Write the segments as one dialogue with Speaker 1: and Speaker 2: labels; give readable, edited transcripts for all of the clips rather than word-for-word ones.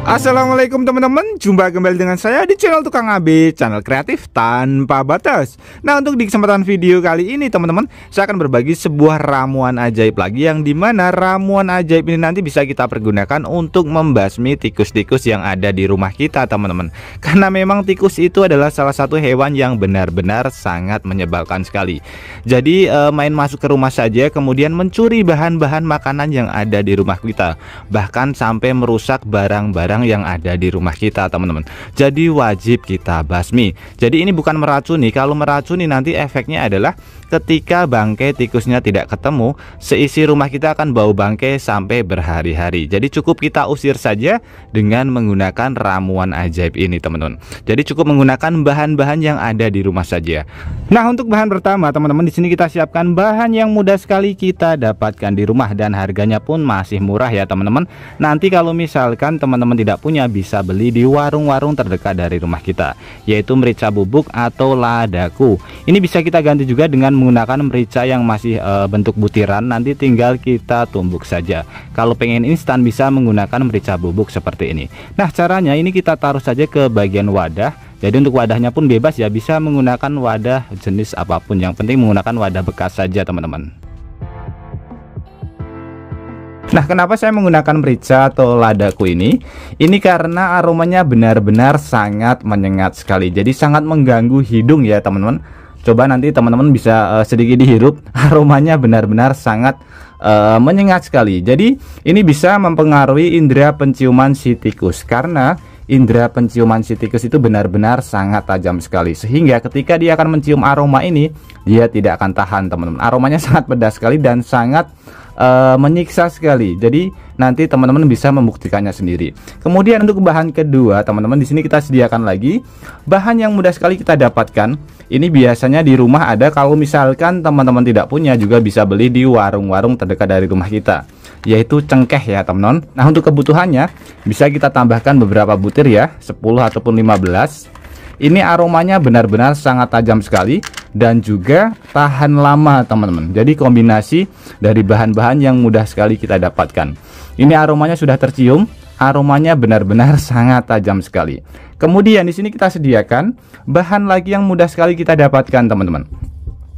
Speaker 1: Assalamualaikum teman-teman, jumpa kembali dengan saya di channel Tukang AB, channel kreatif tanpa batas. Nah, untuk di kesempatan video kali ini teman-teman, saya akan berbagi sebuah ramuan ajaib lagi, yang dimana ramuan ajaib ini nanti bisa kita pergunakan untuk membasmi tikus-tikus yang ada di rumah kita teman-teman. Karena memang tikus itu adalah salah satu hewan yang benar-benar sangat menyebalkan sekali. Jadi main masuk ke rumah saja, kemudian mencuri bahan-bahan makanan yang ada di rumah kita, bahkan sampai merusak barang-barang yang ada di rumah kita teman-teman. Jadi wajib kita basmi. Jadi ini bukan meracuni. Kalau meracuni nanti efeknya adalah ketika bangkai tikusnya tidak ketemu, seisi rumah kita akan bau bangkai sampai berhari-hari. Jadi cukup kita usir saja dengan menggunakan ramuan ajaib ini teman-teman. Jadi cukup menggunakan bahan-bahan yang ada di rumah saja. Nah, untuk bahan pertama teman-teman, di sini kita siapkan bahan yang mudah sekali kita dapatkan di rumah dan harganya pun masih murah ya teman-teman. Nanti kalau misalkan teman-teman tidak punya, bisa beli di warung-warung terdekat dari rumah kita, yaitu merica bubuk atau ladaku. Ini bisa kita ganti juga dengan menggunakan merica yang masih bentuk butiran, nanti tinggal kita tumbuk saja. Kalau pengen instan bisa menggunakan merica bubuk seperti ini. Nah, caranya ini kita taruh saja ke bagian wadah. Jadi untuk wadahnya pun bebas ya, bisa menggunakan wadah jenis apapun, yang penting menggunakan wadah bekas saja teman-teman. Nah, kenapa saya menggunakan merica atau ladaku ini? Ini karena aromanya benar-benar sangat menyengat sekali. Jadi sangat mengganggu hidung ya teman-teman. Coba nanti teman-teman bisa sedikit dihirup. Aromanya benar-benar sangat menyengat sekali. Jadi ini bisa mempengaruhi indera penciuman si tikus, karena indera penciuman si tikus itu benar-benar sangat tajam sekali, sehingga ketika dia akan mencium aroma ini, dia tidak akan tahan teman-teman. Aromanya sangat pedas sekali dan sangat menyiksa sekali. Jadi nanti teman-teman bisa membuktikannya sendiri. Kemudian untuk bahan kedua teman-teman, di sini kita sediakan lagi bahan yang mudah sekali kita dapatkan. Ini biasanya di rumah ada, kalau misalkan teman-teman tidak punya juga bisa beli di warung-warung terdekat dari rumah kita, yaitu cengkeh ya teman-teman. Nah, untuk kebutuhannya bisa kita tambahkan beberapa butir ya, 10 ataupun 15. Ini aromanya benar-benar sangat tajam sekali dan juga tahan lama teman-teman. Jadi kombinasi dari bahan-bahan yang mudah sekali kita dapatkan. Ini aromanya sudah tercium, aromanya benar-benar sangat tajam sekali. Kemudian di sini kita sediakan bahan lagi yang mudah sekali kita dapatkan teman-teman.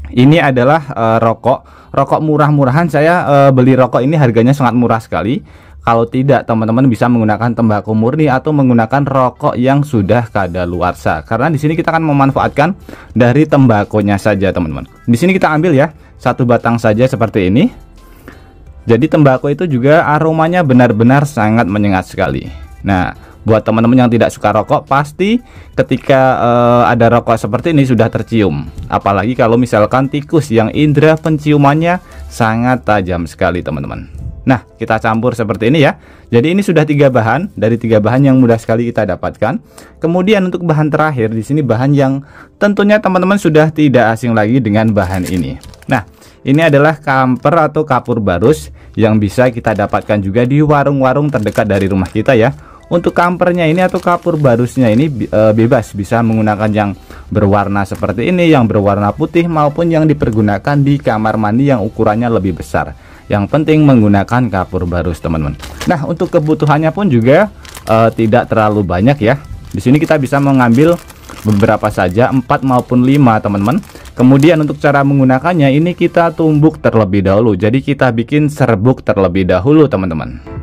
Speaker 1: Ini adalah rokok murah-murahan. Saya beli rokok ini harganya sangat murah sekali. Kalau tidak, teman-teman bisa menggunakan tembakau murni atau menggunakan rokok yang sudah kadaluarsa. Karena di sini kita akan memanfaatkan dari tembakonya saja, teman-teman. Di sini kita ambil ya, satu batang saja seperti ini. Jadi tembakau itu juga aromanya benar-benar sangat menyengat sekali. Nah, buat teman-teman yang tidak suka rokok, pasti ketika ada rokok seperti ini sudah tercium. Apalagi kalau misalkan tikus yang indera penciumannya sangat tajam sekali, teman-teman. Nah, kita campur seperti ini ya. Jadi ini sudah 3 bahan, dari 3 bahan yang mudah sekali kita dapatkan. Kemudian untuk bahan terakhir, di sini bahan yang tentunya teman-teman sudah tidak asing lagi dengan bahan ini. Nah, ini adalah kamper atau kapur barus yang bisa kita dapatkan juga di warung-warung terdekat dari rumah kita ya. Untuk kampernya ini atau kapur barusnya ini bebas, bisa menggunakan yang berwarna seperti ini, yang berwarna putih, maupun yang dipergunakan di kamar mandi yang ukurannya lebih besar. Yang penting menggunakan kapur barus teman-teman. Nah, untuk kebutuhannya pun juga tidak terlalu banyak ya. Di sini kita bisa mengambil beberapa saja, 4 maupun 5 teman-teman. Kemudian untuk cara menggunakannya ini kita tumbuk terlebih dahulu. Jadi kita bikin serbuk terlebih dahulu teman-teman.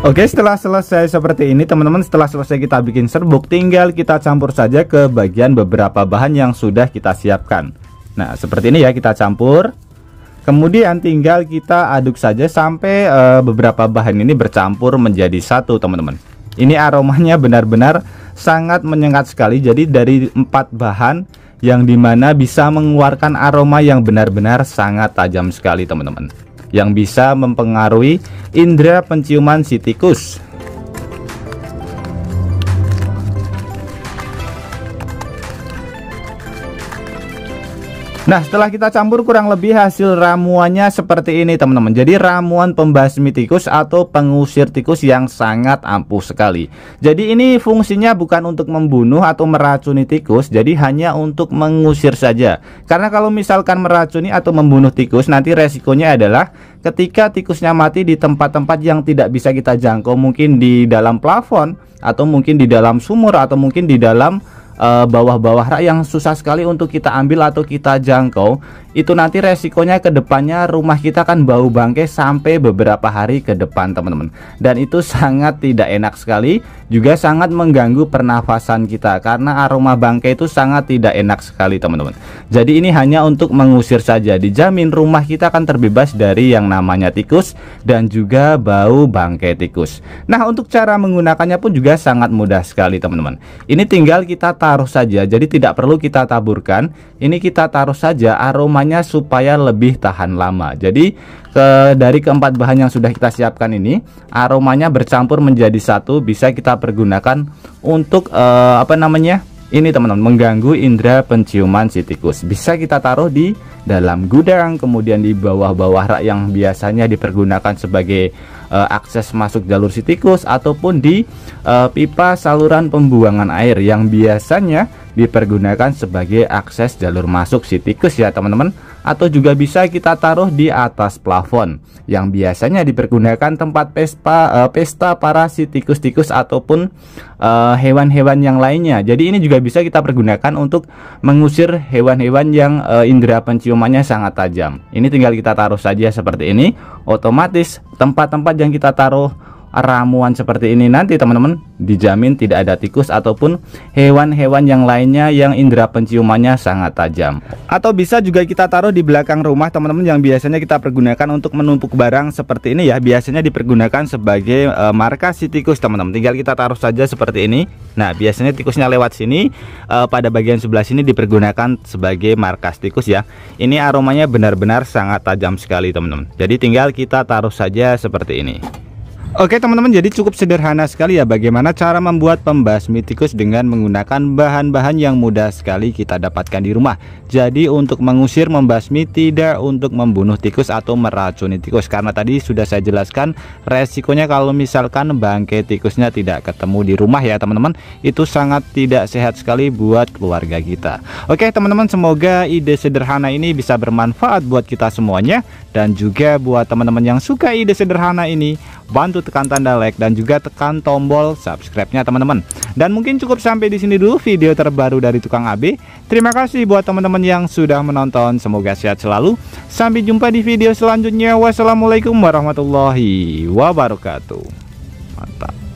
Speaker 1: Oke, setelah selesai seperti ini teman-teman, setelah selesai kita bikin serbuk, tinggal kita campur saja ke bagian beberapa bahan yang sudah kita siapkan. Nah, seperti ini ya, kita campur. Kemudian tinggal kita aduk saja sampai beberapa bahan ini bercampur menjadi satu teman-teman. Ini aromanya benar-benar sangat menyengat sekali. Jadi dari 4 bahan yang dimana bisa mengeluarkan aroma yang benar-benar sangat tajam sekali teman-teman, yang bisa mempengaruhi indera penciuman si tikus. Nah, setelah kita campur kurang lebih hasil ramuannya seperti ini teman-teman. Jadi ramuan pembasmi tikus atau pengusir tikus yang sangat ampuh sekali. Jadi ini fungsinya bukan untuk membunuh atau meracuni tikus, jadi hanya untuk mengusir saja. Karena kalau misalkan meracuni atau membunuh tikus, nanti resikonya adalah ketika tikusnya mati di tempat-tempat yang tidak bisa kita jangkau, mungkin di dalam plafon, atau mungkin di dalam sumur, atau mungkin di dalam bawah-bawah rak yang susah sekali untuk kita ambil atau kita jangkau, itu nanti resikonya ke depannya rumah kita kan bau bangkai sampai beberapa hari ke depan teman-teman. Dan itu sangat tidak enak sekali, juga sangat mengganggu pernafasan kita karena aroma bangkai itu sangat tidak enak sekali teman-teman. Jadi ini hanya untuk mengusir saja, dijamin rumah kita akan terbebas dari yang namanya tikus dan juga bau bangkai tikus. Nah, untuk cara menggunakannya pun juga sangat mudah sekali teman-teman. Ini tinggal kita taruh saja, jadi tidak perlu kita taburkan. Ini kita taruh saja aromanya supaya lebih tahan lama. Jadi dari keempat bahan yang sudah kita siapkan ini, aromanya bercampur menjadi satu, bisa kita pergunakan untuk ini teman-teman, mengganggu indera penciuman si tikus. Bisa kita taruh di dalam gudang, kemudian di bawah-bawah rak yang biasanya dipergunakan sebagai akses masuk jalur si tikus, ataupun di pipa saluran pembuangan air yang biasanya dipergunakan sebagai akses jalur masuk si tikus ya teman-teman. Atau juga bisa kita taruh di atas plafon yang biasanya dipergunakan tempat pesta para si tikus-tikus ataupun hewan-hewan yang lainnya. Jadi ini juga bisa kita pergunakan untuk mengusir hewan-hewan yang indera penciumannya sangat tajam. Ini tinggal kita taruh saja seperti ini, otomatis tempat-tempat yang kita taruh ramuan seperti ini nanti teman-teman dijamin tidak ada tikus ataupun hewan-hewan yang lainnya yang indera penciumannya sangat tajam. Atau bisa juga kita taruh di belakang rumah teman-teman yang biasanya kita pergunakan untuk menumpuk barang seperti ini ya, biasanya dipergunakan sebagai markas si tikus teman-teman. Tinggal kita taruh saja seperti ini. Nah, biasanya tikusnya lewat sini, pada bagian sebelah sini dipergunakan sebagai markas tikus ya. Ini aromanya benar-benar sangat tajam sekali teman-teman. Jadi tinggal kita taruh saja seperti ini. Oke teman-teman, jadi cukup sederhana sekali ya bagaimana cara membuat pembasmi tikus dengan menggunakan bahan-bahan yang mudah sekali kita dapatkan di rumah. Jadi untuk mengusir, membasmi, tidak untuk membunuh tikus atau meracuni tikus, karena tadi sudah saya jelaskan resikonya kalau misalkan bangkai tikusnya tidak ketemu di rumah ya teman-teman, itu sangat tidak sehat sekali buat keluarga kita. Oke teman-teman, semoga ide sederhana ini bisa bermanfaat buat kita semuanya, dan juga buat teman-teman yang suka ide sederhana ini, bantu tekan tanda like dan juga tekan tombol subscribe-nya teman-teman. Dan mungkin cukup sampai di sini dulu video terbaru dari Tukang AB. Terima kasih buat teman-teman yang sudah menonton. Semoga sehat selalu. Sampai jumpa di video selanjutnya. Wassalamualaikum warahmatullahi wabarakatuh. Mantap.